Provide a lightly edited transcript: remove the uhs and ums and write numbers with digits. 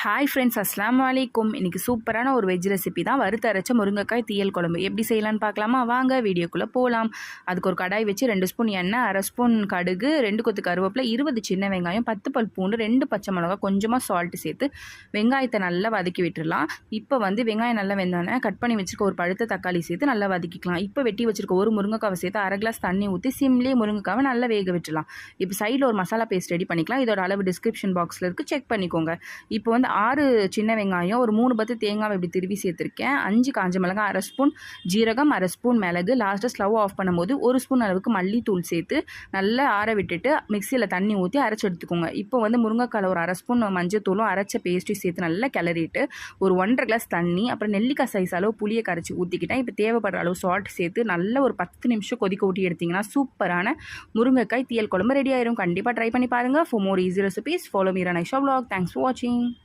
Hi friends, அஸ்ஸலாமு அலைக்கும். இன்றைக்கி சூப்பரான ஒரு வெஜ் ரெசிபி தான். வறுத்து அரைச்ச முருங்கைக்காய் தீயல் குழம்பு எப்படி செய்யலான்னு பார்க்கலாமா? வாங்க வீடியோக்குள்ளே போகலாம். அதுக்கு ஒரு கடாய் வச்சு 2 ஸ்பூன் எண்ணெய், 1/2 ஸ்பூன் கடுகு, 2 கொத்து கருவேப்பிலை, 20 சின்ன வெங்காயம், 10 பல் பூண்டு, 2 பச்சை மிளகா, கொஞ்சமாக சால்ட்டு சேர்த்து வெங்காயத்தை நல்லா வதக்கி விட்டுடலாம். இப்போ வெங்காயம் நல்லா வெந்தானே கட் பண்ணி வச்சுருக்க ஒரு பழுத்த தக்காளி சேர்த்து நல்லா வதக்கிக்கலாம். இப்போ வெட்டி வச்சுருக்க ஒரு முருங்கைக்காவை சேர்த்து 1/2 கிளாஸ் தண்ணி ஊற்றி சிம்லேயே முருங்கைக்காவை நல்லா வேக விட்டுடலாம். இப்போ சைடில் ஒரு மசாலா பேஸ்ட் ரெடி பண்ணிக்கலாம். இதோட அளவு டிஸ்கிரிப்ஷன் பாக்ஸில் இருக்குது, செக் பண்ணிக்கோங்க. இப்போ 6 சின்ன வெங்காயம், ஒரு 3 பத்து தேங்காய் இப்படி திருவி சேர்த்துருக்கேன். 5 காஞ்ச மிளகாய், 1/2 ஸ்பூன் ஜீரகம், 1/2 ஸ்பூன் மிளகு, லாஸ்ட்டாக ஸ்டவ் ஆஃப் பண்ணும்போது 1 ஸ்பூன் அளவுக்கு மல்லித்தூள் சேர்த்து நல்லா ஆற விட்டுட்டு மிக்சியில் தண்ணி ஊற்றி அரைச்சி எடுத்துக்கோங்க. இப்போ முருங்கைக்காயில் ஒரு 1/2 ஸ்பூன் மஞ்சத்தூளும் அரைச்ச பேஸ்ட்டையும் சேர்த்து நல்லா கிளறிட்டு ஒரு 1.5 கிளாஸ் தண்ணி, அப்புறம் நெல்லிக்காய் சைஸ் அளவு புளியை கரைச்சி ஊற்றிக்கிட்டேன். இப்போ தேவைப்படுற அளவு சால்ட் சேர்த்து நல்லா ஒரு 10 நிமிஷம் கொதிக்க ஊட்டி எடுத்திங்கன்னா சூப்பரான முருங்கைக்காய் தீயல் குழம்பு ரெடி ஆயிரும். கண்டிப்பாக ட்ரை பண்ணி பாருங்கள். For more easy recipes follow me Ranaisha vlog. Thanks for வாட்சிங்.